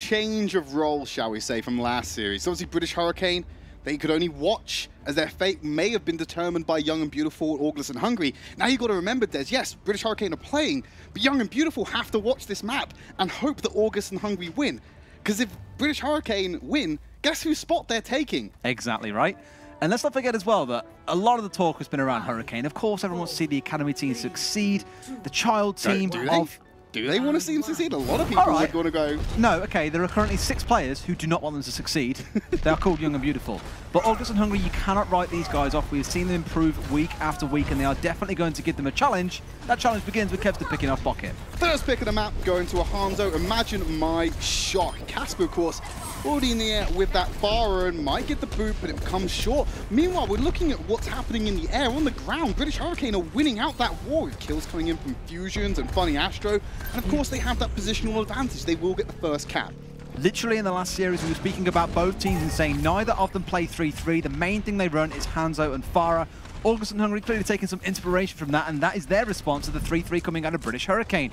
change of role, shall we say, from last series. Obviously, British Hurricane, they could only watch as their fate may have been determined by Young and Beautiful, August and Hungry. Now you got to remember, Des, yes, British Hurricane are playing, but Young and Beautiful have to watch this map and hope that August and Hungry win. Because if British Hurricane win, guess whose spot they're taking? Exactly right. And let's not forget as well that a lot of the talk has been around Hurricane. Of course, everyone wants to see the Academy team succeed, the child team of... Do they want to see them succeed? A lot of people are going to go... No, okay, there are currently 6 players who do not want them to succeed. They are called Young and Beautiful. But August and Hungry, you cannot write these guys off. We've seen them improve week after week, and they are definitely going to give them a challenge. That challenge begins with Kevster picking off Pocket. First pick of the map going to a Hanzo. Imagine my shock. Casper, of course, already in the air with that Farah and might get the boot, but it comes short. Meanwhile, we're looking at what's happening in the air. On the ground, British Hurricane are winning out that war with kills coming in from Fusions and Funny Astro. And of course, they have that positional advantage. They will get the first cap. Literally in the last series, we were speaking about both teams and saying neither of them play 3-3. The main thing they run is Hanzo and Farah. August and Hungry clearly taking some inspiration from that, and that is their response to the 3-3 coming out of British Hurricane.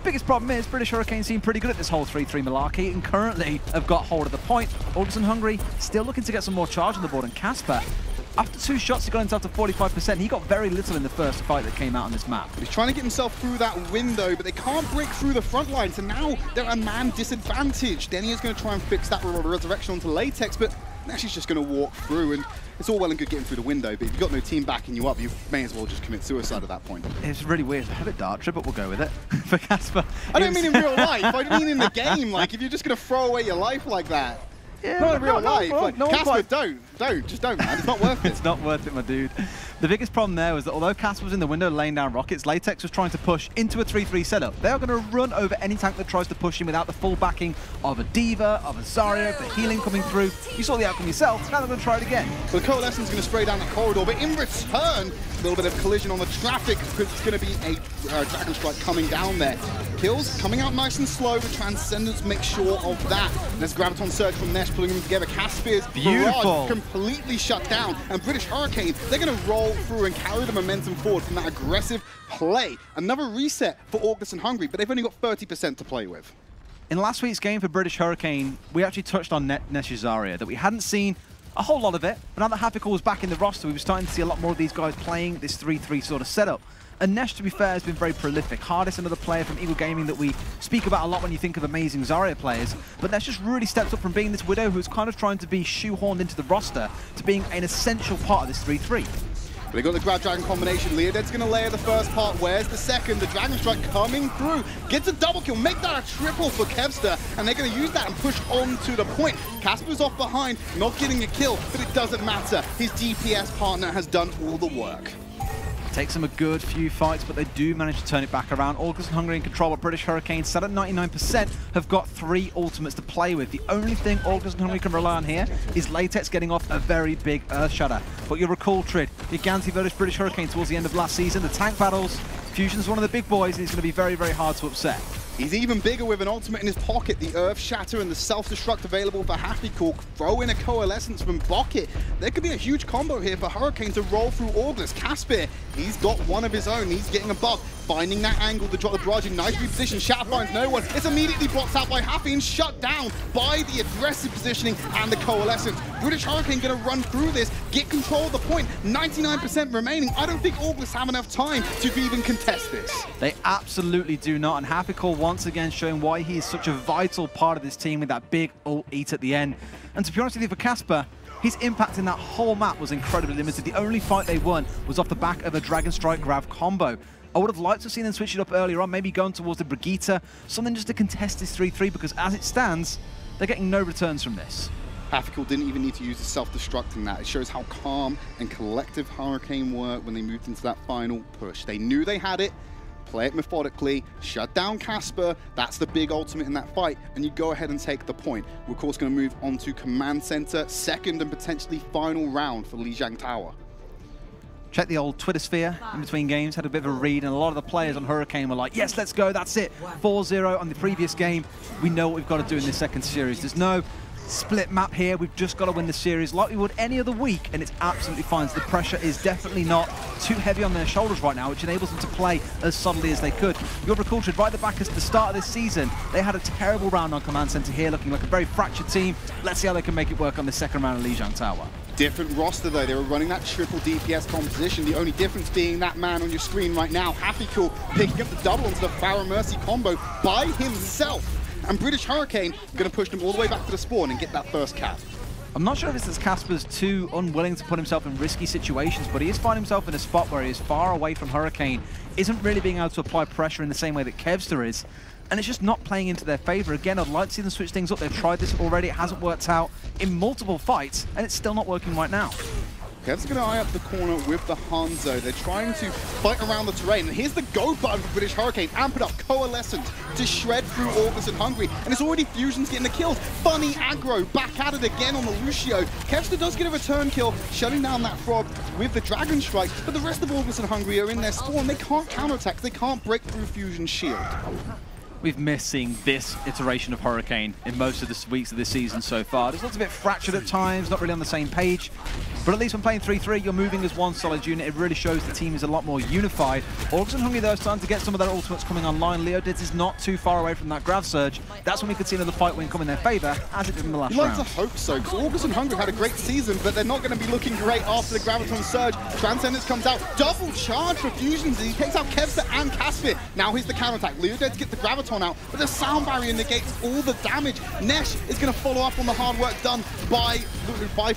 Biggest problem is British Hurricane seem pretty good at this whole 3-3 malarkey and currently have got hold of the point. August and Hungry still looking to get some more charge on the board, and Casper, after 2 shots, he got himself to 45%. He got very little in the first fight that came out on this map. He's trying to get himself through that window, but they can't break through the front line, so now they're a man disadvantage. Denny is going to try and fix that resurrection onto Latex, but now she's just going to walk through, and it's all well and good getting through the window, but if you've got no team backing you up, you may as well just commit suicide at that point. It's really weird. Have it dart trip, but we'll go with it. For Casper. I don't mean in real life, I mean in the game, like if you're just going to throw away your life like that. Yeah, not in real life. Like, no Casper, just don't, man. It's not worth it. It's not worth it, my dude. The biggest problem there was that although Casper was in the window laying down rockets, Latex was trying to push into a 3-3 setup. They are going to run over any tank that tries to push him without the full backing of a D.Va, of a Zarya, the healing coming through. You saw the outcome yourself. Now they're going to try it again. Well, the Coalescence is going to spray down the corridor, but in return, a little bit of collision on the traffic because it's going to be a Dragon Strike coming down there. Kills coming out nice and slow, but Transcendence makes sure of that. And there's Graviton Surge from Nesh pulling them together. Casper's barrage completely shut down, and British Hurricane, they're going to roll through and carry the momentum forward from that aggressive play. Another reset for August and Hungry, but they've only got 30% to play with. In last week's game for British Hurricane, we actually touched on Nesh's Zarya, that we hadn't seen a whole lot of it, but now that Hafikal was back in the roster, we were starting to see a lot more of these guys playing this 3-3 sort of setup. And Nesh, to be fair, has been very prolific. Hardest, another player from Eagle Gaming that we speak about a lot when you think of amazing Zarya players. But Nesh just really stepped up from being this Widow who's kind of trying to be shoehorned into the roster to being an essential part of this 3-3. But they got the Grab Dragon combination. Leoded's going to layer the first part. Where's the second? The Dragon Strike coming through. Gets a double kill. Make that a triple for Kevster. And they're going to use that and push on to the point. Casper's off behind, not getting a kill, but it doesn't matter. His DPS partner has done all the work. Takes them a good few fights, but they do manage to turn it back around. August and Hungry in control, but British Hurricane, set at 99%, have got 3 ultimates to play with. The only thing August and Hungry can rely on here is Latex getting off a very big Earth Shatter. But you'll recall, Trid, Gigante versus British Hurricane towards the end of last season, the tank battles, Fusion's one of the big boys, and he's going to be very, very hard to upset. He's even bigger with an ultimate in his pocket, the Earth Shatter and the Self-Destruct available for Hafikal. Throw in a Coalescence from Bucket. There could be a huge combo here for Hurricane to roll through August. Casper, he's got one of his own. He's getting a buck, finding that angle to drop the barrage in nice reposition. Shatter finds no one. It's immediately blocked out by Hafi and shut down by the aggressive positioning and the Coalescence. British Hurricane going to run through this, get control of the point. 99% remaining. I don't think August have enough time to even contest this. They absolutely do not, and Hafikal once again showing why he is such a vital part of this team with that big ult eat at the end. And to be honest with you, for Casper, his impact in that whole map was incredibly limited. The only fight they won was off the back of a Dragon Strike Grav combo. I would have liked to have seen them switch it up earlier on, maybe going towards the Brigitte, something just to contest this 3-3, because as it stands, they're getting no returns from this. Hafikal didn't even need to use the self-destruct in that. It shows how calm and collective Hurricane were when they moved into that final push. They knew they had it. Play it methodically, shut down Casper, that's the big ultimate in that fight, and you go ahead and take the point. We're of course going to move on to Command Center, second and potentially final round for Lijiang Tower. Check the old Twitter sphere in between games, had a bit of a read, and a lot of the players on Hurricane were like, yes, let's go, that's it. 4-0 on the previous game. We know what we've got to do in this second series. There's no split map here. We've just got to win the series like we would any other week, and it's absolutely fine. So the pressure is definitely not too heavy on their shoulders right now, which enables them to play as subtly as they could. You'll recall, right at the back at the start of this season, they had a terrible round on Command Center here, looking like a very fractured team. Let's see how they can make it work on the second round of Lijiang Tower. Different roster though, they were running that triple DPS composition, the only difference being that man on your screen right now, HappyCool, picking up the double onto the Pharah Mercy combo by himself. And British Hurricane going to push them all the way back to the spawn and get that first cap. I'm not sure if it's as Casper's too unwilling to put himself in risky situations, but he is finding himself in a spot where he is far away from Hurricane, isn't really being able to apply pressure in the same way that Kevster is, and it's just not playing into their favor. Again, I'd like to see them switch things up. They've tried this already, it hasn't worked out in multiple fights, and it's still not working right now. Kev's going to eye up the corner with the Hanzo. They're trying to fight around the terrain. And here's the go button for British Hurricane. Amp it up, Coalescent to shred through August and Hungry. And it's already Fusion's getting the kills. Funny aggro, back at it again on the Lucio. Kevster does get a return kill, shutting down that Frog with the Dragon Strike. But the rest of August and Hungry are in their spawn. They can't counterattack. They can't break through Fusion's shield. We've missed seeing this iteration of Hurricane in most of the weeks of this season so far. It looks a bit fractured at times, not really on the same page. But at least when playing 3-3, you're moving as one solid unit. It really shows the team is a lot more unified. August and Hungry, though, starting to get some of their ultimates coming online. Leodids is not too far away from that Grav Surge. That's when we could see another fight win come in their favor, as it did in the last round. You'd like to hope so, because August and Hungry had a great season, but they're not going to be looking great after the Graviton Surge. Transcendence comes out, double charge for Fusions, and he takes out Kevster and Caspir. Now here's the counterattack. Leodids get the Graviton out, but the sound barrier negates all the damage. Nesh is going to follow up on the hard work done by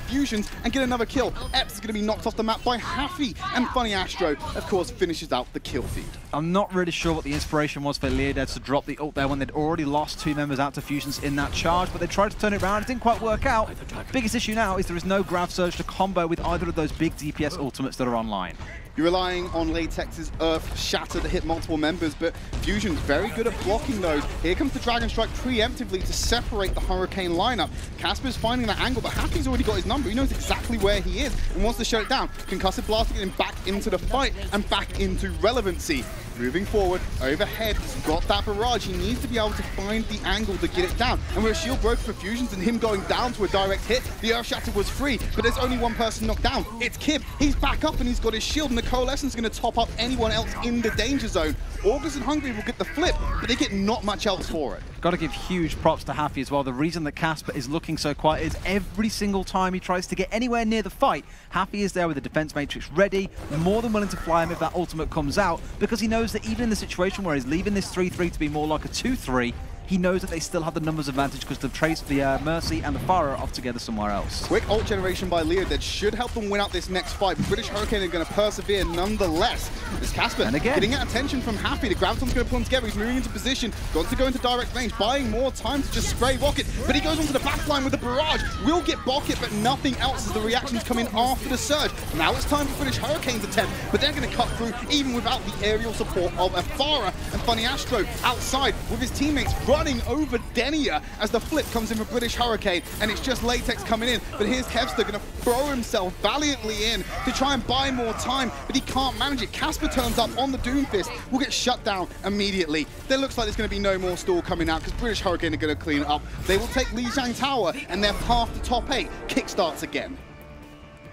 Fusions and get another kill. Epps is going to be knocked off the map by Haffy, and Funny Astro, of course, finishes out the kill feed. I'm not really sure what the inspiration was for Leodids to drop the ult there when they'd already lost 2 members out to Fusions in that charge, but they tried to turn it around. It didn't quite work out. Biggest issue now is there is no Grav Surge to combo with either of those big DPS ultimates that are online. You're relying on Latex's Earth Shatter to hit multiple members, but Fusion's very good at blocking those. Here comes the Dragon Strike preemptively to separate the Hurricane lineup. Casper's finding that angle, but Happy's already got his number. He knows exactly where he is and wants to shut it down. Concussive Blast to get him back into the fight and back into relevancy. Moving forward, overhead, he's got that barrage. He needs to be able to find the angle to get it down. And with a shield broken for Fusions and him going down to a direct hit, the Earth Shatter was free, but there's only one person knocked down. It's Kib. He's back up and he's got his shield, and the Coalescence is going to top up anyone else in the danger zone. August and Hungry will get the flip, but they get not much else for it. Got to give huge props to Happy as well. The reason that Casper is looking so quiet is every single time he tries to get anywhere near the fight, Happy is there with the defense matrix ready, more than willing to fly him if that ultimate comes out, because he knows that even in the situation where he's leaving this 3-3 to be more like a 2-3, he knows that they still have the numbers advantage because they've traced the Mercy and the Pharah off together somewhere else. Quick ult generation by Leo that should help them win out this next fight. British Hurricane are going to persevere nonetheless. It's Casper and again, getting that attention from Happy. The Graviton's going to pull him together. He's moving into position. Got to go into direct range, buying more time to just spray Rocket. But he goes onto the backline with the barrage. Will get Bocket, but nothing else as the reactions come in after the surge. Now it's time for British Hurricane's attempt, but they're going to cut through even without the aerial support of a Pharah. And Funny Astro outside with his teammates running over Denia as the flip comes in for British Hurricane, and it's just Latex coming in. But here's Kevster going to throw himself valiantly in to try and buy more time, but he can't manage it. Casper turns up on the Doomfist, will get shut down immediately. There looks like there's going to be no more stall coming out because British Hurricane are going to clean it up. They will take Lijiang Tower, and their path to top 8 kickstarts again.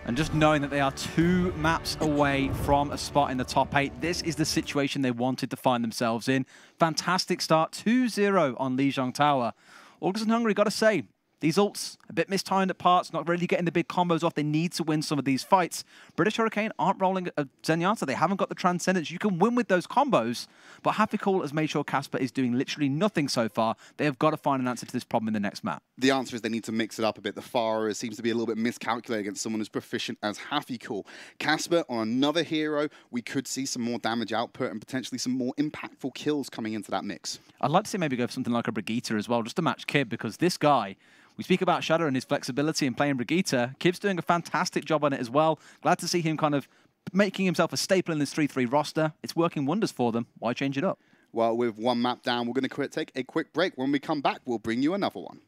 And just knowing that they are 2 maps away from a spot in the top 8, this is the situation they wanted to find themselves in. Fantastic start, 2-0 on Lijiang Tower. August and Hungry, got to say, these ults, a bit mistimed at parts, not really getting the big combos off. They need to win some of these fights. British Hurricane aren't rolling a Zenyatta. They haven't got the Transcendence. You can win with those combos, but HappyCool has made sure Casper is doing literally nothing so far. They have got to find an answer to this problem in the next map. The answer is they need to mix it up a bit. The Pharah seems to be a little bit miscalculated against someone as proficient as HappyCool. Casper on another hero, we could see some more damage output and potentially some more impactful kills coming into that mix. I'd like to see maybe go for something like a Brigitte as well, just to match Kib, because this guy, we speak about Shadow and his flexibility in playing Brigitte. Kib's doing a fantastic job on it as well. Glad to see him kind of making himself a staple in this 3-3 roster. It's working wonders for them. Why change it up? Well, with one map down, we're going to take a quick break. When we come back, we'll bring you another one.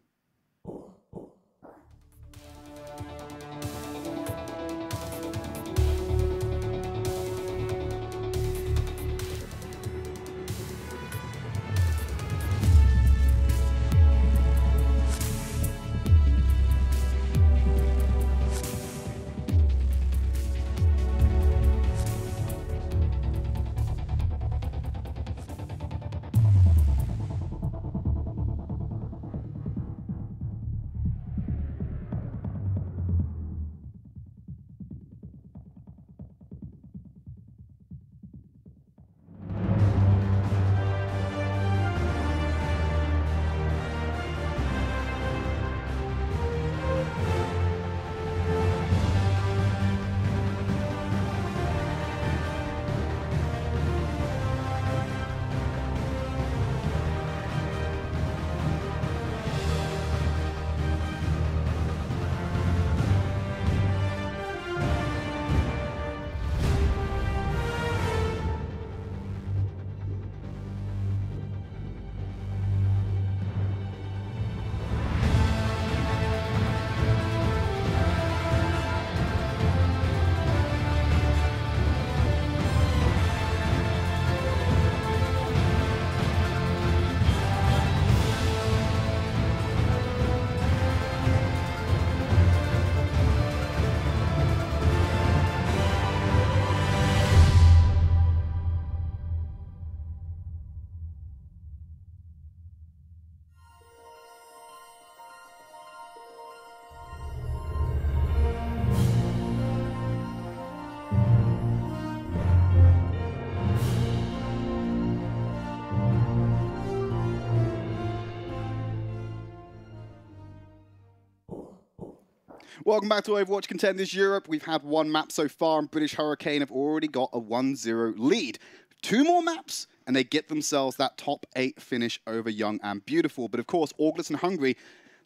Welcome back to Overwatch Contenders Europe. We've had one map so far, and British Hurricane have already got a 1-0 lead. 2 more maps, and they get themselves that top 8 finish over Young and Beautiful. But of course, August and Hungry,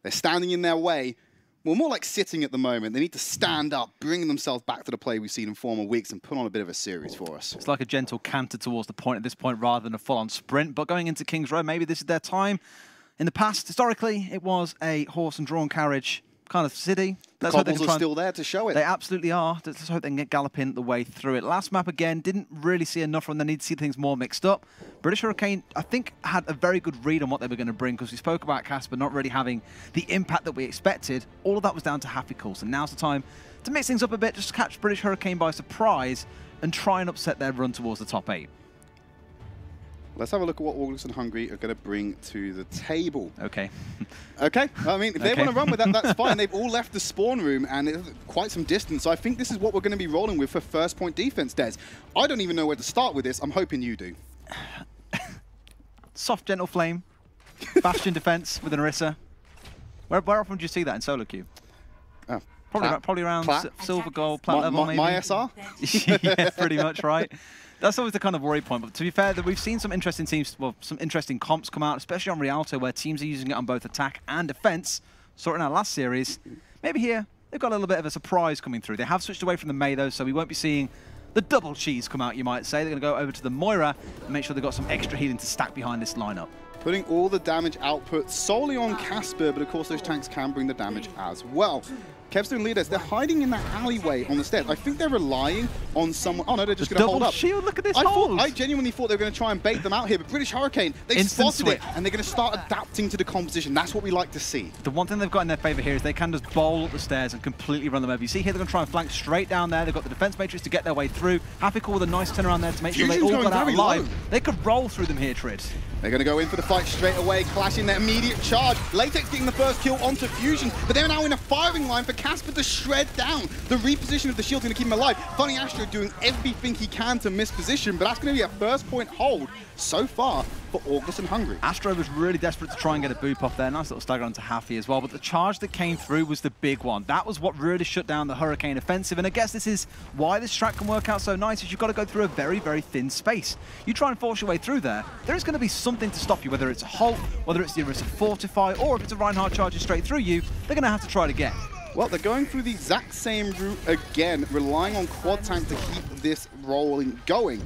they're standing in their way. Well, more like sitting at the moment. They need to stand up, bring themselves back to the play we've seen in former weeks and put on a bit of a series for us. It's like a gentle canter towards the point at this point rather than a full-on sprint. But going into King's Row, maybe this is their time. In the past, historically, it was a horse and drawn carriage kind of city. The cobbles are still there to show it. They absolutely are. Let's hope they can get galloping the way through it. Last map, again, didn't really see enough from them. They need to see things more mixed up. British Hurricane, I think, had a very good read on what they were going to bring, because we spoke about Casper not really having the impact that we expected. All of that was down to Happy Cool. So now's the time to mix things up a bit, just catch British Hurricane by surprise and try and upset their run towards the top 8. Let's have a look at what August and Hungry are going to bring to the table. Okay. Okay. I mean, if they want to run with that, that's fine. They've all left the spawn room, and it's quite some distance. So I think this is what we're going to be rolling with for first point defense, Des. I don't even know where to start with this. I'm hoping you do. Soft, gentle flame. Bastion defense with an Orisa. Where often do you see that in solo queue? Probably around silver, gold, plat level, maybe. My SR? Yeah, pretty much, right? That's always the kind of worry point. But to be fair, that we've seen some interesting teams, well, some interesting comps come out, especially on Rialto, where teams are using it on both attack and defense. Saw it in our last series. Maybe here, they've got a little bit of a surprise coming through. They have switched away from the Mei, though, so we won't be seeing the double cheese come out, you might say. They're going to go over to the Moira and make sure they've got some extra healing to stack behind this lineup. Putting all the damage output solely on Casper, but of course those tanks can bring the damage as well. Kevster and Leaders, they're hiding in that alleyway on the stairs. I think they're relying on someone. Oh no, they're just going to hold up. Shield, look at this hold. I genuinely thought they were going to try and bait them out here, but British Hurricane, they spotted it, and they're going to start adapting to the composition. That's what we like to see. The one thing they've got in their favor here is they can just bowl up the stairs and completely run them over. You see here they're going to try and flank straight down there. They've got the defense matrix to get their way through. Happy Cool with a nice turnaround there to make sure they all got out alive. They could roll through them here, Trid. They're going to go in for the fight straight away, clashing their immediate charge. Latex getting the first kill onto Fusion, but they're now in a firing line for Casper to shred down. The reposition of the shield's going to keep him alive. Funny Astro doing everything he can to miss position, but that's going to be a first point hold so far for August and Hungry. Astro was really desperate to try and get a boop off there. Nice little stagger onto Happy as well, but the charge that came through was the big one. That was what really shut down the Hurricane offensive, and I guess this is why this strat can work out so nice, is you've got to go through a very, very thin space. You try and force your way through there, there's going to be something to stop you, whether it's a halt, whether it's the Orisa Fortify, or if it's a Reinhardt charging straight through you, they're going to have to try it again. Well, they're going through the exact same route again, relying on Quad Tank to keep this rolling going.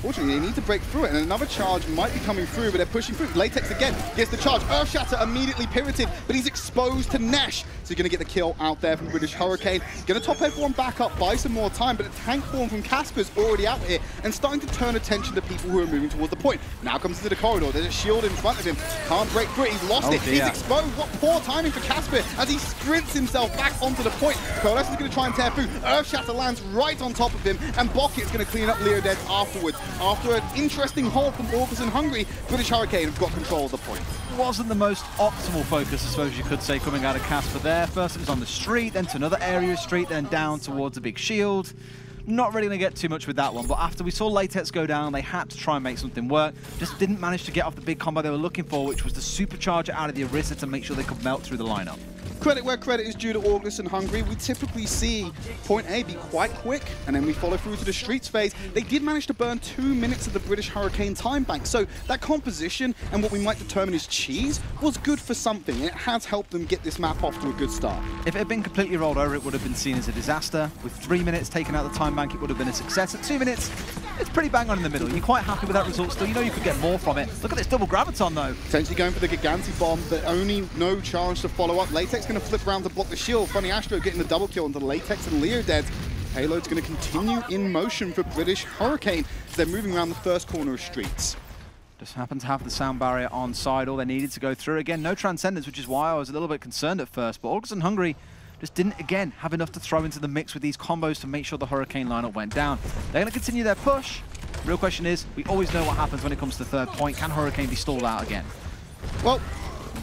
Fortunately, they need to break through it, and another charge might be coming through, but they're pushing through. Latex again gets the charge. Earthshatter immediately pivoted, but he's exposed to Nesh. So he's going to get the kill out there from British Hurricane. Going to top everyone back up, buy some more time, but a tank form from Casper's already out here and starting to turn attention to people who are moving towards the point. Now comes into the corridor. There's a shield in front of him. Can't break through it. He's lost it. He's exposed. What poor timing for Casper as he sprints himself back onto the point. Coalescence is going to try and tear through. Earthshatter lands right on top of him, and Bocket's going to clean up Leo Dead afterwards. After an interesting hold from August and Hungry, British Hurricane have got control of the point. Wasn't the most optimal focus, I suppose you could say, coming out of Casper there. First it was on the street, then to another area of street, then down towards a big shield. Not really going to get too much with that one, but after we saw Latex go down, they had to try and make something work. Just didn't manage to get off the big combo they were looking for, which was the supercharger out of the Orisa to make sure they could melt through the lineup. Credit where credit is due to August and Hungry. We typically see point A be quite quick, and then we follow through to the streets phase. They did manage to burn 2 minutes of the British Hurricane time bank, so that composition and what we might determine as cheese was good for something. It has helped them get this map off to a good start. If it had been completely rolled over, it would have been seen as a disaster. With 3 minutes taken out of the time bank, it would have been a success. At 2 minutes, it's pretty bang on in the middle. You're quite happy with that result still. You know you could get more from it. Look at this double Graviton, though. Potentially going for the Giganti bomb, but only no chance to follow up. Latex going to flip around to block the shield. Funny Astro getting the double kill onto Latex and Leo Dead. Payload's going to continue in motion for British Hurricane as they're moving around the first corner of streets. Just happened to have the sound barrier on side, all they needed to go through. Again, no Transcendence, which is why I was a little bit concerned at first, but August and Hungry just didn't, again, have enough to throw into the mix with these combos to make sure the Hurricane lineup went down. They're going to continue their push. Real question is, we always know what happens when it comes to the third point. Can Hurricane be stalled out again? Well,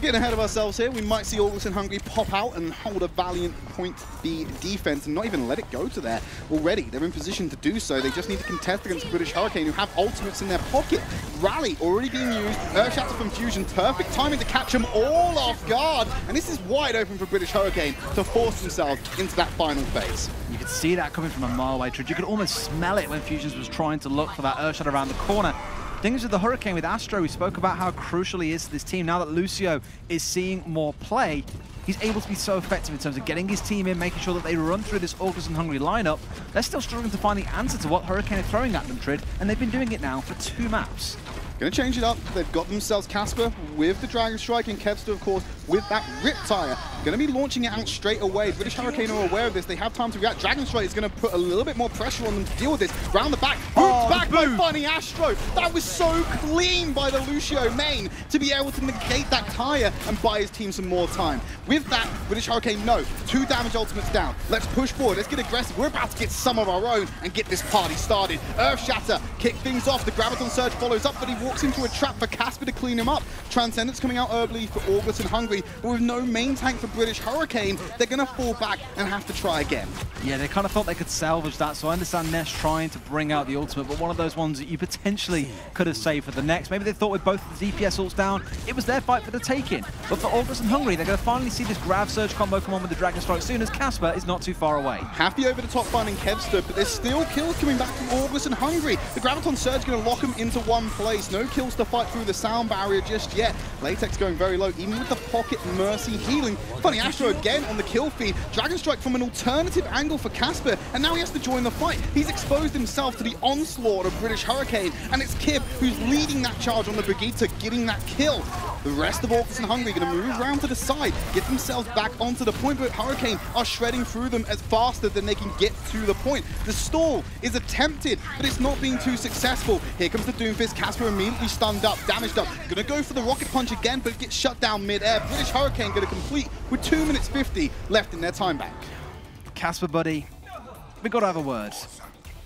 Getting ahead of ourselves here, we might see August & Hungry pop out and hold a valiant point B defense and not even let it go to there already. They're in position to do so. They just need to contest against British Hurricane, who have ultimates in their pocket. Rally already being used. Earthshatter from Fusion, perfect timing to catch them all off guard. And this is wide open for British Hurricane to force themselves into that final phase. You could see that coming from a mile away, Trid. You could almost smell it when Fusions was trying to look for that Earthshatter around the corner. Things with the Hurricane, with Astro, we spoke about how crucial he is to this team. Now that Lucio is seeing more play, he's able to be so effective in terms of getting his team in, making sure that they run through this August & Hungry lineup. They're still struggling to find the answer to what Hurricane are throwing at them, Trid, and they've been doing it now for 2 maps. Going to change it up. They've got themselves Casper with the Dragon Strike and Kevster, of course, with that Riptire. Going to be launching it out straight away. British Hurricane are aware of this. They have time to react. Dragon Strike is going to put a little bit more pressure on them to deal with this. Round the back. Back by finding Astro. That was so clean by the Lucio main to be able to negate that tire and buy his team some more time. With that, British Hurricane, no. 2 damage ultimates down. Let's push forward. Let's get aggressive. We're about to get some of our own and get this party started. Earthshatter kick things off. The Graviton Surge follows up, but he walks into a trap for Casper to clean him up. Transcendence coming out early for August & Hungry, but with no main tank for British Hurricane, they're going to fall back and have to try again. Yeah, they kind of thought they could salvage that, so I understand Nesh trying to bring out the ultimate, but one of those ones that you potentially could have saved for the next. Maybe they thought with both the DPS ults down, it was their fight for the taking. But for August & Hungry, they're going to finally see this Grav Surge combo come on with the Dragon Strike soon as Casper is not too far away. Happy over the top finding Kevster, but there's still kills coming back from August & Hungry. The Graviton Surge going to lock him into one place. No kills to fight through the sound barrier just yet. Latex going very low, even with the Pocket Mercy healing. Funny, Astro again on the kill feed. Dragon Strike from an alternative angle for Casper, and now he has to join the fight. He's exposed himself to the onslaught of British Hurricane, and it's Kib who's leading that charge on the Brigitte, getting that kill. The rest of August & Hungry going to move around to the side, get themselves back onto the point, but Hurricane are shredding through them as faster than they can get to the point. The stall is attempted, but it's not being too successful. Here comes the Doomfist. Casper immediately stunned up, damaged up. Going to go for the Rocket Punch again, but gets shut down mid-air. British Hurricane going to complete with 2 minutes 50 left in their time bank. Casper, buddy, we got to have a word.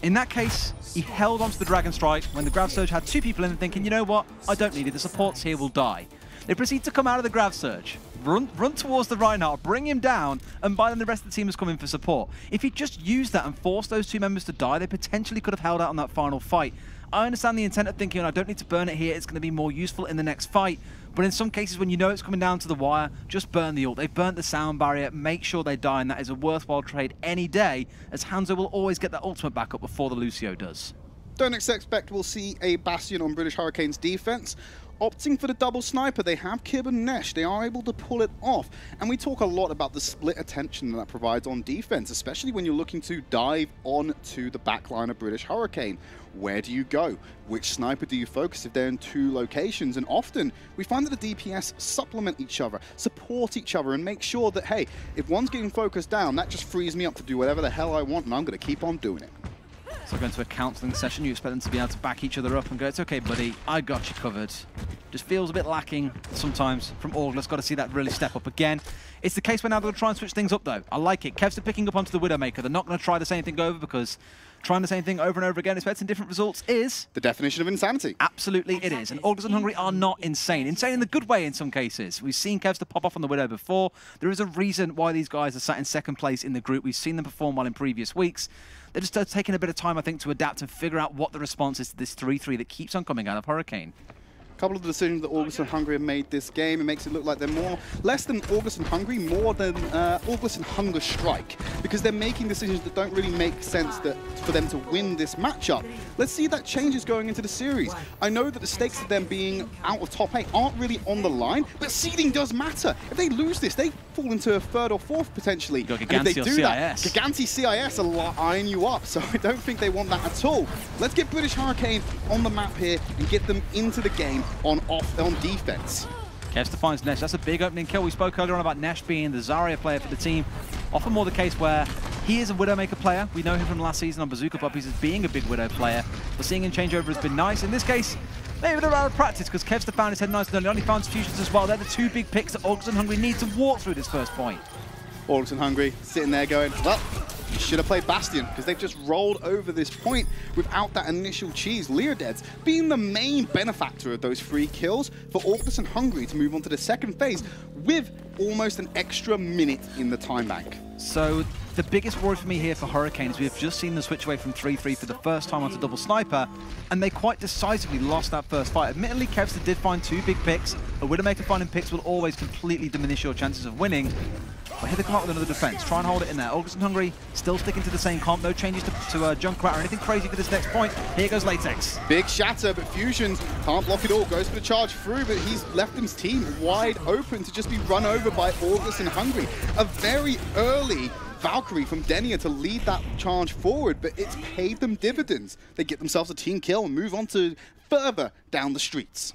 In that case, he held onto the Dragon Strike when the Grav Surge had 2 people in and thinking, you know what, I don't need it, the supports here will die. They proceed to come out of the Grav Surge, run towards the Reinhardt, bring him down, and by then the rest of the team has come in for support. If he just used that and forced those 2 members to die, they potentially could have held out on that final fight. I understand the intent of thinking, I don't need to burn it here, it's going to be more useful in the next fight. But in some cases, when you know it's coming down to the wire, just burn the ult. They've burnt the sound barrier, make sure they die, and that is a worthwhile trade any day, as Hanzo will always get that ultimate back up before the Lucio does. Don't expect we'll see a Bastion on British Hurricane's defense. Opting for the double sniper, they have Kib and Nesh. They are able to pull it off. And we talk a lot about the split attention that provides on defense, especially when you're looking to dive onto the backline of British Hurricane. Where do you go? Which sniper do you focus if they're in 2 locations? And often, we find that the DPS supplement each other, support each other, and make sure that, hey, if one's getting focused down, that just frees me up to do whatever the hell I want, and I'm going to keep on doing it. So going to a counselling session, you expect them to be able to back each other up and go, it's okay, buddy, I got you covered. Just feels a bit lacking sometimes from August. Got to see that really step up again. It's the case where now they're going to try and switch things up, though. I like it. Kevster picking up onto the Widowmaker. They're not going to try the same thing over, because trying the same thing over and over again, expecting different results, is the definition of insanity. Absolutely it is. And August & Hungry are not insane. Insane in the good way in some cases. We've seen Kevster pop off on the Widow before. There is a reason why these guys are sat in 2nd place in the group. We've seen them perform well in previous weeks. They're just taking a bit of time, I think, to adapt and figure out what the response is to this 3-3 that keeps on coming out of Hurricane. A couple of the decisions that August & Hungry have made this game, it makes it look like they're less than August & Hungry, more than August & Hunger Strike, because they're making decisions that don't really make sense for them to win this matchup. Let's see if that changes going into the series. I know that the stakes of them being out of top 8 aren't really on the line, but seeding does matter. If they lose this, they fall into a 3rd or 4th potentially. You've got and if they do CIS. that, Giganti CIS are eyeing you up, so I don't think they want that at all. Let's get British Hurricane on the map here and get them into the game on defense. Kevster finds Nesh. That's a big opening kill. We spoke earlier on about Nesh being the Zarya player for the team. Often more the case where he is a Widowmaker player. We know him from last season on Bazooka Puppies as being a big Widow player. But seeing him change over has been nice. In this case, maybe they're out of practice, because Kevster found his head nice and early on. He found Fusions as well. They're the 2 big picks that August & Hungry need to walk through this first point. August & Hungry sitting there going, well, You should have played Bastion, because they've just rolled over this point without that initial cheese. Leodeds being the main benefactor of those 3 kills for Orcus and Hungry to move on to the second phase with almost an extra minute in the time bank. So the biggest worry for me here for Hurricane is we've just seen them switch away from 3-3 for the first time onto double sniper, and they quite decisively lost that first fight. Admittedly, Kevster did find 2 big picks. A Widowmaker finding picks will always completely diminish your chances of winning. But here they come up with another defense. Try and hold it in there. August and Hungry still sticking to the same comp. No changes to Junkrat or anything crazy for this next point. Here goes Latex. Big shatter, but Fusions can't block it all. Goes for the charge through, but he's left his team wide open to just be run over by August and Hungry. A very early Valkyrie from Denia to lead that charge forward, but it's paid them dividends. They get themselves a team kill and move on to further down the streets.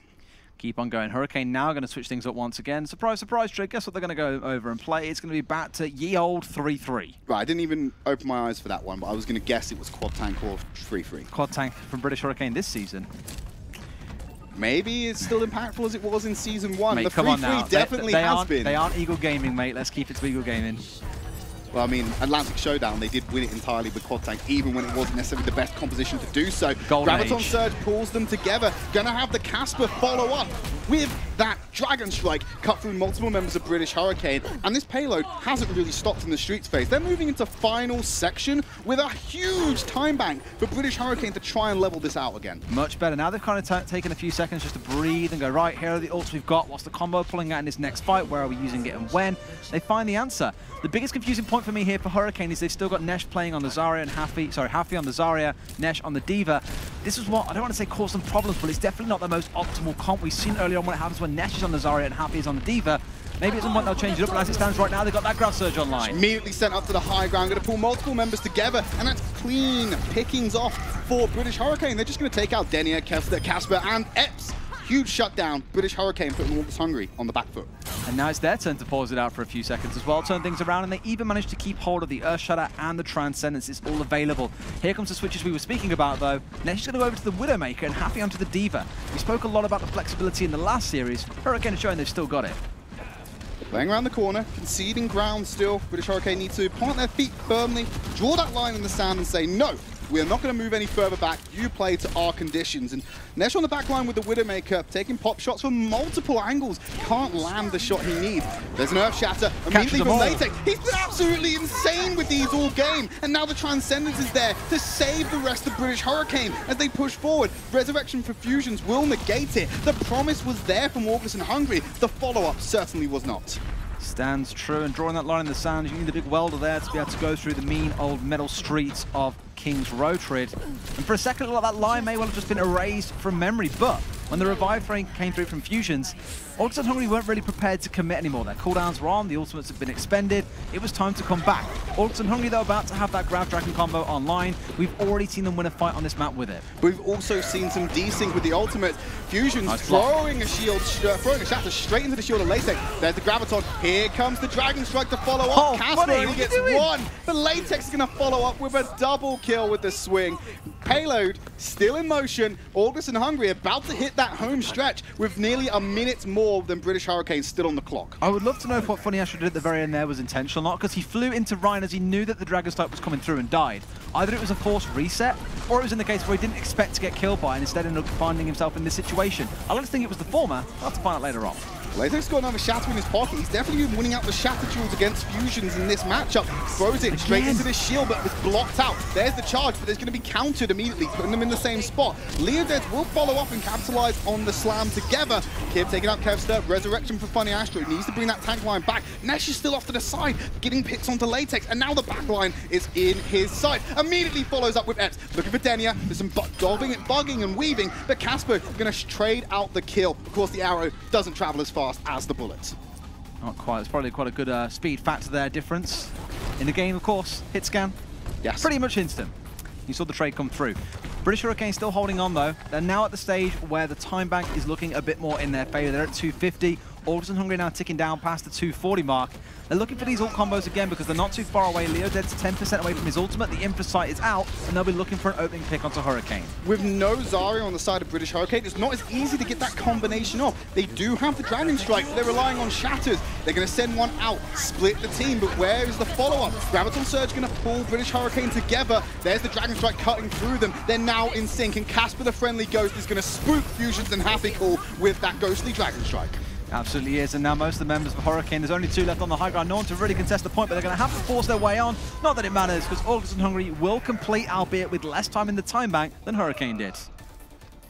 Keep on going. Hurricane now going to switch things up once again. Surprise, surprise, Trig. Guess what they're going to go over and play? It's going to be back to ye old 3-3. Right, I didn't even open my eyes for that one, but I was going to guess it was quad tank or 3-3. Quad tank from British Hurricane this season. Maybe it's still impactful as it was in Season 1. Mate, the 3-3 definitely has been. They aren't Eagle Gaming, mate. Let's keep it to Eagle Gaming. Well, I mean, Atlantic Showdown, they did win it entirely with quad tank, even when it wasn't necessarily the best composition to do so. Graviton Surge pulls them together. Gonna have the Casper follow up with that Dragon Strike, cut through multiple members of British Hurricane, and this payload hasn't really stopped in the streets phase. They're moving into final section with a huge time bank for British Hurricane to try and level this out again. Much better. Now they've kind of taken a few seconds just to breathe and go, right, here are the ults we've got. What's the combo pulling out in this next fight? Where are we using it and when? They find the answer. The biggest confusing point for me here for Hurricane is they've still got Nesh playing on the Zarya and Happy on the Zarya, Nesh on the D.Va. This is what, I don't want to say caused some problems, but it's definitely not the most optimal comp. We've seen earlier on what happens when Nesh is on the Zarya and Happy is on the D.Va. Maybe at some point they'll change it up, but as it stands right now, they've got that Grav Surge online. Immediately sent up to the high ground, going to pull multiple members together, and that's clean pickings off for British Hurricane. They're just going to take out Denia, Kevster, Casper, and Epps. Huge shutdown. British Hurricane putting Orcus Hungry on the back foot. And now it's their turn to pause it out for a few seconds as well, turn things around, and they even managed to keep hold of the Earthshatter and the Transcendence. It's all available. Here comes the switches we were speaking about, though. Next, going to go over to the Widowmaker and Happy onto the D.Va. We spoke a lot about the flexibility in the last series. Hurricane is showing they've still got it. Playing around the corner, conceding ground still. British Hurricane need to plant their feet firmly, draw that line in the sand and say, no, we are not going to move any further back. You play to our conditions. And Nesh on the back line with the Widowmaker, taking pop shots from multiple angles. Can't land the shot he needs. There's an Earthshatter immediately from Latex. He's been absolutely insane with these all game. And now the Transcendence is there to save the rest of British Hurricane as they push forward. Resurrection for Fusions will negate it. The promise was there from Orcus and Hungry. The follow-up certainly was not. Stands true, and drawing that line in the sand, you need the big welder there to be able to go through the mean old metal streets of King's Rotrid. And for a second, it looked like that line may well have just been erased from memory, but when the revive frame came through from Fusions, Orcus and Hungry weren't really prepared to commit anymore. Their cooldowns were on, the ultimates had been expended, it was time to come back. Orcus and Hungry, though, about to have that Grav Dragon combo online. We've already seen them win a fight on this map with it. We've also seen some desync with the ultimate. Fusions throwing a shield, throwing a shatter straight into the shield of Latex. There's the Graviton. Here comes the Dragon Strike to follow up. Casper only gets one, but Latex is going to follow up with a double kill with the swing. Payload still in motion. Orcus and Hungry about to hit that home stretch with nearly a minute more than British Hurricane still on the clock. I would love to know if what Funny Astro did at the very end there was intentional or not, because he flew into Ryan as he knew that the Dragon Strike was coming through and died. Either it was a forced reset, or it was in the case where he didn't expect to get killed by and instead ended up finding himself in this situation. I like to think it was the former. I'll have to find out later on. Latex got another shatter in his pocket. He's definitely been winning out the shatter duels against Fusions in this matchup. Throws it straight into the shield, but it's blocked out. There's the charge, but there's going to be countered immediately, putting them in the same spot. Leodeds will follow up and capitalize on the slam together. Kib taking out Kevster. Resurrection for Funny Astro. He needs to bring that tank line back. Nesh is still off to the side, getting picks onto Latex, and now the back line is in his side. Immediately follows up with Epps. Looking for Denia. There's some bugging and weaving, but Casper going to trade out the kill. Of course, the arrow doesn't travel as fast as the bullet. Not quite. It's probably quite a good speed factor there difference. In the game, of course, hit scan. Yes. Pretty much instant. You saw the trade come through. British Hurricane still holding on, though. They're now at the stage where the time bank is looking a bit more in their favor. They're at 250. August and Hungry now ticking down past the 240 mark. They're looking for these ult combos again because they're not too far away. Leo Dead's 10% away from his ultimate. The Infra Sight is out, and they'll be looking for an opening pick onto Hurricane. With no Zarya on the side of British Hurricane, it's not as easy to get that combination off. They do have the Dragon Strike, but they're relying on Shatters. They're going to send one out, split the team, but where is the follow-up? Graviton Surge going to pull British Hurricane together. There's the Dragon Strike cutting through them. They're now in sync, and Casper the Friendly Ghost is going to spook Fusions and Happy Cool with that ghostly Dragon Strike. Absolutely is, and now most of the members of Hurricane, there's only 2 left on the high ground. No one to really contest the point, but they're going to have to force their way on. Not that it matters, because August and Hungry will complete, albeit with less time in the time bank than Hurricane did.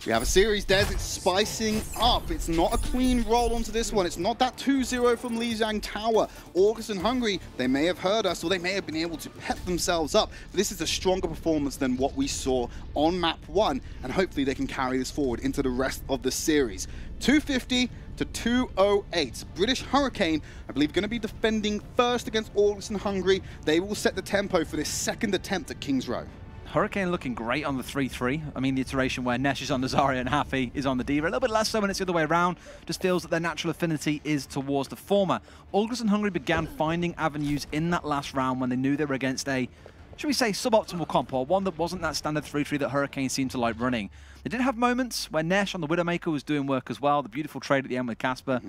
We have a series, Des. It's spicing up. It's not a clean roll onto this one. It's not that 2-0 from Lijiang Tower. August and Hungry, they may have heard us, or they may have been able to pep themselves up. But this is a stronger performance than what we saw on map 1, and hopefully they can carry this forward into the rest of the series. 250 to 208. British Hurricane, I believe, going to be defending first against August and Hungry. They will set the tempo for this second attempt at King's Row. Hurricane looking great on the 3-3. I mean, the iteration where Nesh is on the Zarya and Happy is on the D.Va. A little bit less so when it's the other way around. Just feels that their natural affinity is towards the former. August and Hungry began finding avenues in that last round when they knew they were against a, should we say, suboptimal comp, or one that wasn't that standard 3-3 that Hurricane seemed to like running. They did have moments where Nesh on the Widowmaker was doing work as well. The beautiful trade at the end with Casper.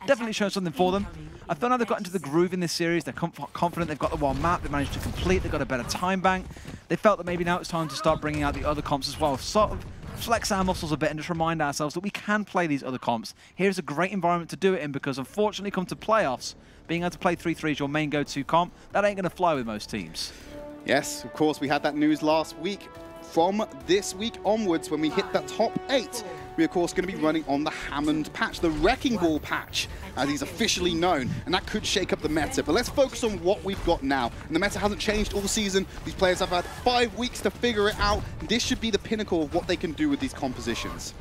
Definitely showed something for them. I feel now they've got into the groove in this series. They're confident they've got the one map. They've managed to complete. They've got a better time bank. They felt that maybe now it's time to start bringing out the other comps as well. Sort of flex our muscles a bit and just remind ourselves that we can play these other comps. Here's a great environment to do it in because unfortunately come to playoffs, being able to play 3-3 as your main go-to comp, that ain't going to fly with most teams. Yes, of course, we had that news last week. From this week onwards, when we hit that top 8, we're of course going to be running on the Hammond patch, the Wrecking Ball patch, as he's officially known, and that could shake up the meta. But let's focus on what we've got now. And the meta hasn't changed all season. These players have had 5 weeks to figure it out. This should be the pinnacle of what they can do with these compositions.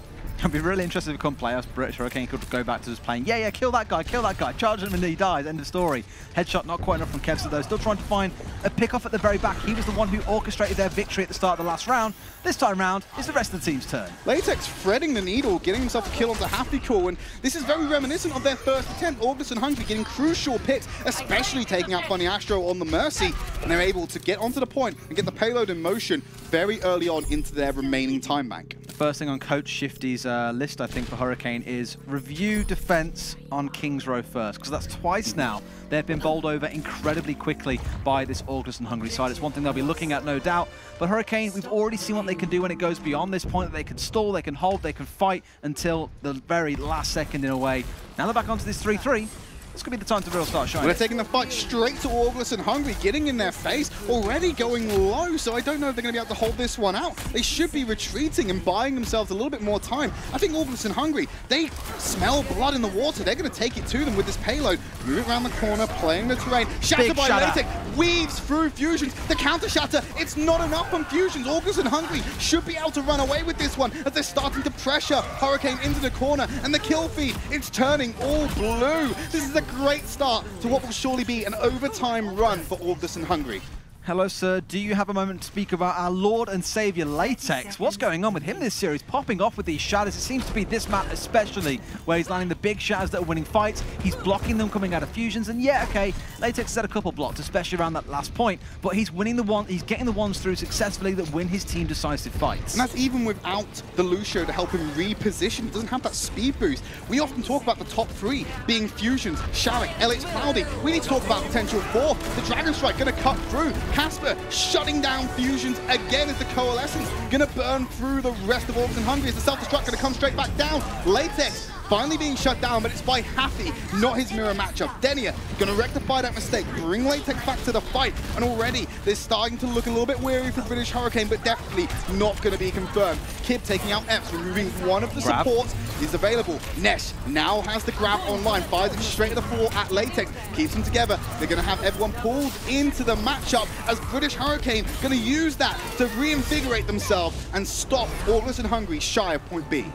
I'd be really interested if we come playoffs. British Hurricane could go back to just playing, yeah, kill that guy, charge him and he dies, end of story. Headshot not quite enough from Kevster though, still trying to find a pick-off at the very back. He was the one who orchestrated their victory at the start of the last round. This time round, it's the rest of the team's turn. Latex threading the needle, getting himself a kill onto Happy Cool, and this is very reminiscent of their first attempt. August and Hungry getting crucial picks, especially taking out Bunny Astro on the Mercy, and they're able to get onto the point and get the payload in motion very early on into their remaining time bank. First thing on Coach Shifty's list, I think, for Hurricane is review defense on King's Row first, because that's twice now they've been bowled over incredibly quickly by this August and Hungry side. It's one thing they'll be looking at, no doubt. But Hurricane, we've already seen what they can do when it goes beyond this point, that they can stall, they can hold, they can fight until the very last second in a way. Now they're back onto this 3-3. This could be the time to really start shining. We're taking the fight straight to August and Hungry, getting in their face, already going low, so I don't know if they're going to be able to hold this one out. They should be retreating and buying themselves a little bit more time. I think August and Hungry, they smell blood in the water. They're going to take it to them with this payload. Moving around the corner, playing the terrain. Shatter by Latex, weaves through Fusions. The counter shatter, it's not enough on Fusions. August and Hungry should be able to run away with this one as they're starting to pressure Hurricane into the corner. And the kill feed, it's turning all blue. This is a great start to what will surely be an overtime run for August and Hungry. Hello, sir. Do you have a moment to speak about our Lord and Savior Latex? What's going on with him this series? Popping off with these shatters. It seems to be this map especially, where he's landing the big shatters that are winning fights. He's blocking them coming out of fusions. And yeah, okay, Latex has had a couple blocks, especially around that last point. But he's winning the one. He's getting the ones through successfully that win his team decisive fights. And that's even without the Lucio to help him reposition. He doesn't have that speed boost. We often talk about the top 3 being Fusions, Shalak, LH Cloudy. We need to talk about potential 4. The Dragon Strike going to cut through. Casper shutting down Fusions again as the Coalescence going to burn through the rest of August and Hungry as the self-destruct going to come straight back down. Latex finally being shut down, but it's by Happy, not his mirror matchup. Denia going to rectify that mistake, bring Latex back to the fight, and already they're starting to look a little bit weary for British Hurricane, but definitely not going to be confirmed. Kib taking out Epps, removing one of the supports is available. Nesh now has the grab online, fires it straight to the floor at Latex, keeps them together. They're going to have everyone pulled into the matchup as British Hurricane going to use that to reinvigorate themselves and stop August and Hungry shy of point B.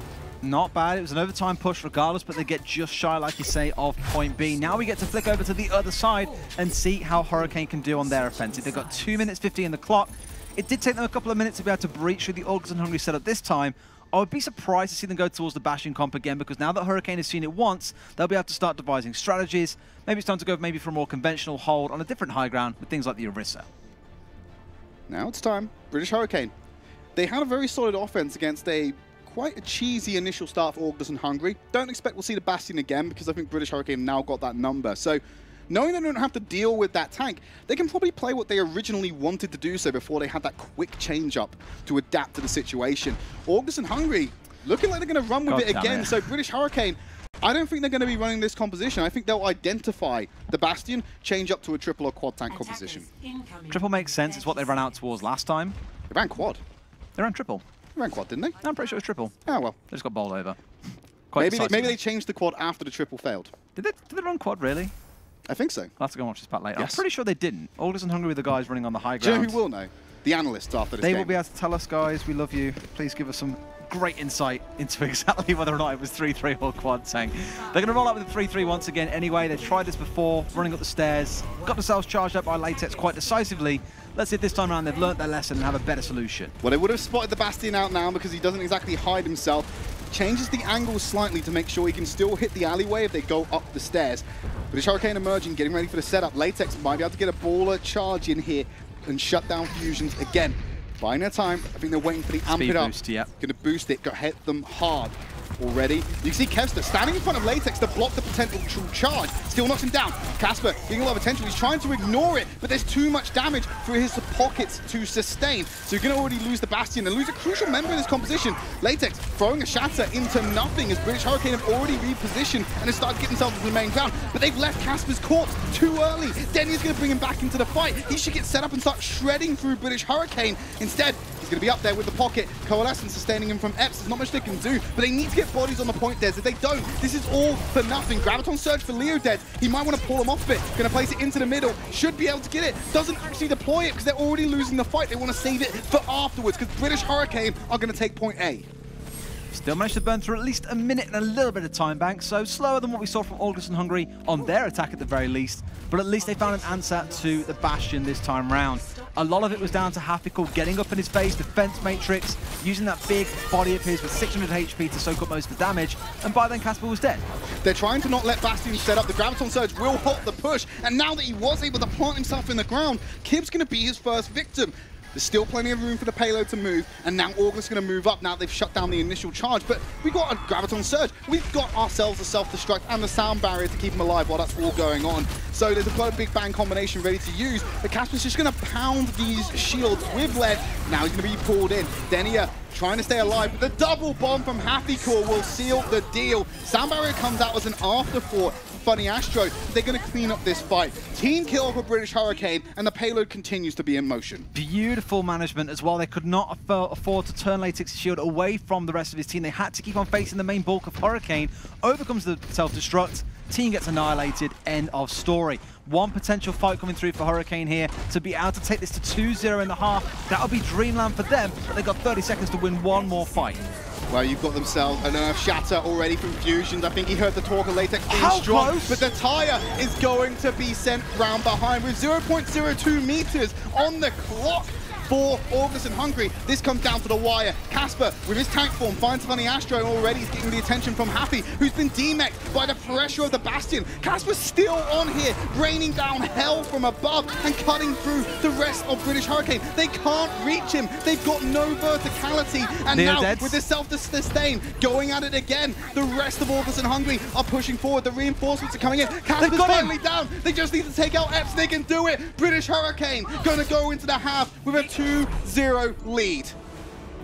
Not bad. It was an overtime push regardless, but they get just shy, like you say, of point B. Now we get to flick over to the other side and see how Hurricane can do on their offensive. They've got 2 minutes 50 in the clock. It did take them a couple of minutes to be able to breach through the August and Hungry setup this time. I would be surprised to see them go towards the Bastion comp again, because now that Hurricane has seen it once, they'll be able to start devising strategies. Maybe it's time to go maybe for a more conventional hold on a different high ground with things like the Orisa. Now it's time. British Hurricane. They had a very solid offense against quite a cheesy initial start for August and Hungry. Don't expect we'll see the Bastion again, because I think British Hurricane now got that number. So knowing they don't have to deal with that tank, they can probably play what they originally wanted to do so before they had that quick change up to adapt to the situation. August and Hungry looking like they're going to run with it again. So British Hurricane, I don't think they're going to be running this composition. I think they'll identify the Bastion, change up to a triple or quad tank composition. Triple makes sense. It's what they ran out towards last time. They ran quad. They ran triple. They ran quad, didn't they? I'm pretty sure it was triple. Oh, well. They just got bowled over. Maybe they changed the quad after the triple failed. Did they run quad, really? I think so. I'll have to go and watch this back later. Yes. I'm pretty sure they didn't. August and Hungry were the guys running on the high Do you ground. know who will know? The analysts after this They game. will be able to tell us, guys, we love you. Please give us some great insight into exactly whether or not it was 3-3 or quad tank. They're going to roll out with the 3-3 once again anyway. They've tried this before, running up the stairs, got themselves charged up by Latex quite decisively. Let's see if this time around they've learnt their lesson and have a better solution. Well, they would have spotted the Bastion out now because he doesn't exactly hide himself. Changes the angle slightly to make sure he can still hit the alleyway if they go up the stairs. British Hurricane emerging, getting ready for the setup. Latex might be able to get a baller charge in here and shut down Fusions again. Buying their time. I think they're waiting for the amp Speed it up. boost, yeah. Going to boost it, hit them hard already. You can see Kevster standing in front of Latex to block the potential charge. Still knocks him down. Casper getting a lot of attention. He's trying to ignore it, but there's too much damage for his pockets to sustain. So you're going to already lose the Bastion and lose a crucial member in this composition. Latex throwing a shatter into nothing as British Hurricane have already repositioned and have started getting themselves to the main ground, but they've left Casper's corpse too early. Denny's going to bring him back into the fight. He should get set up and start shredding through British Hurricane. Instead, he's going to be up there with the pocket. Coalescence sustaining him from Epps. There's not much they can do, but they need to get bodies on the point there. If they don't, this is all for nothing. Graviton Surge for Leo dead. He might want to pull him off a bit. Going to place it into the middle. Should be able to get it. Doesn't actually deploy it because they're already losing the fight. They want to save it for afterwards because British Hurricane are going to take point A. Still managed to burn through at least a minute and a little bit of time bank, so slower than what we saw from August and Hungry on their attack at the very least, but at least they found an answer to the Bastion this time round. A lot of it was down to Hafikul getting up in his face, defense matrix, using that big body of his with 600 HP to soak up most of the damage, and by then Casper was dead. They're trying to not let Bastion set up. The Graviton Surge will halt the push, and now that he was able to plant himself in the ground, Kib's going to be his first victim. There's still plenty of room for the payload to move, and now August's going to move up now they've shut down the initial charge. But we've got a Graviton Surge. We've got ourselves a self-destruct and the sound barrier to keep him alive while that's all going on. So there's quite a big bang combination ready to use. But Casper's just going to pound these shields with lead. Now he's going to be pulled in. Denia trying to stay alive, but the double bomb from Hafikul will seal the deal. Sound barrier comes out as an afterthought. Funny Astro, they're going to clean up this fight. Team kill for British Hurricane, and the payload continues to be in motion. Beautiful management as well. They could not afford to turn Latex's shield away from the rest of his team. They had to keep on facing the main bulk of Hurricane. Overcomes the self-destruct. Team gets annihilated. End of story. One potential fight coming through for Hurricane here to be able to take this to 2-0 in the half. That'll be dreamland for them, but they've got 30 seconds to win one more fight. Well, you've got themselves an Earth Shatter already from Fusions. I think he heard the talk of Latex being How strong, close? but the tire is going to be sent round behind with 0.02 meters on the clock for August and Hungry. This comes down to the wire. Casper, with his tank form, finds Funny Astro already. He's getting the attention from Happy, who's been demeched by the pressure of the Bastion. Casper's still on here, raining down hell from above and cutting through the rest of British Hurricane. They can't reach him. They've got no verticality. And now, with the self-sustain, going at it again, the rest of August and Hungry are pushing forward. The reinforcements are coming in. Casper's finally down. They just need to take out Epps. They can do it. British Hurricane going to go into the half with a 2-0 lead.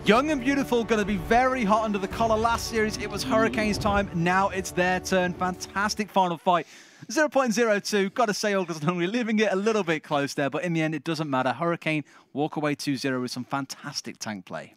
Young and Beautiful going to be very hot under the collar. Last series, it was Hurricane's time. Now it's their turn. Fantastic final fight. 0.02. Got to say, August and Hungry leaving it a little bit close there, but in the end, it doesn't matter. Hurricane walk away 2-0 with some fantastic tank play.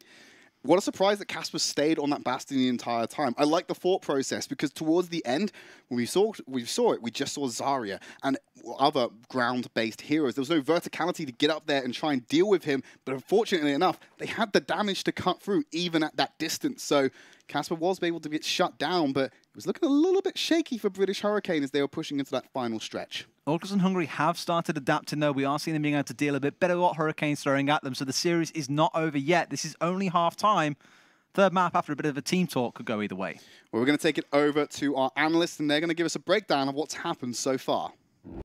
What a surprise that Casper stayed on that Bastion the entire time. I like the thought process because towards the end, when we saw it, we just saw Zarya and other ground-based heroes. There was no verticality to get up there and try and deal with him, but unfortunately enough, they had the damage to cut through even at that distance. So Casper was able to get shut down, but it was looking a little bit shaky for British Hurricane as they were pushing into that final stretch. August and Hungry have started adapting, though. We are seeing them being able to deal a bit better with what Hurricane's throwing at them, so the series is not over yet. This is only half-time. third map after a bit of a team talk could go either way. Well, we're going to take it over to our analysts, and they're going to give us a breakdown of what's happened so far.